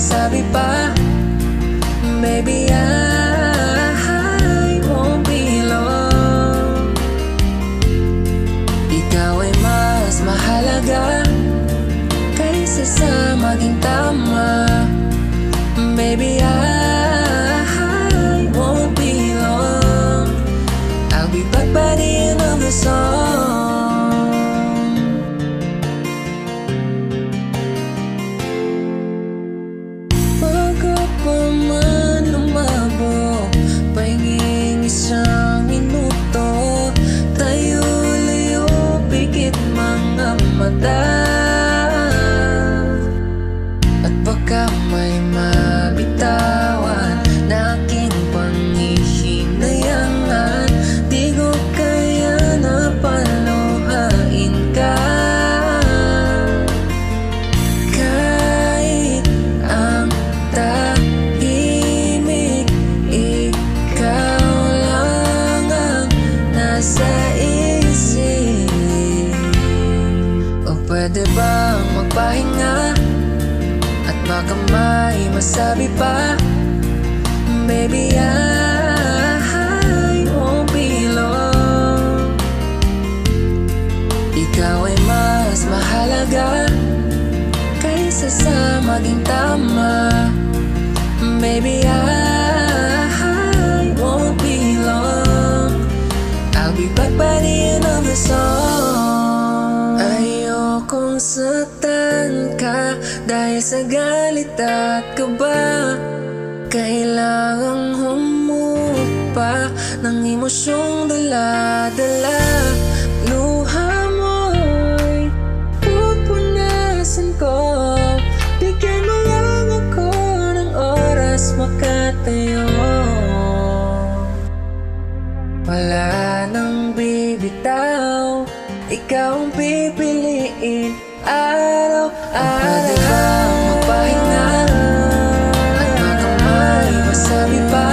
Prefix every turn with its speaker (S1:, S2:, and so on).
S1: masabi pa. Maybe I won't be long. Ikaw ay mas mahalaga kaysa sa maging tama. Maybe I won't be long. I'll be back by the end of the song. Bago pa man lumabo, pahinging isang minuto, tayo layo, pikit mga mata. At baka may mabitawan na aking panghihinayangan. Di ko kaya na paluhain ka. Kahit ang tahimik, ikaw lang ang nasa isip. O pwede bang magpahinga at baka may masabi pa. Maybe I won't be long. Ikaw ay mas mahalaga kaysa sa maging tama. Maybe I won't be long. I'll be back by the end of the song. Ayokong saktan ka dahil sa galit at kaba. Kailangang humupa ng emosyong dala-dala. Luha mo'y pupunasan ko. Bigyan mo lang ako ng oras makatayo. Wala nang bibitaw, ikaw ang pipiliin araw-araw. Pwede bang magpahinga at baka may masabi pa.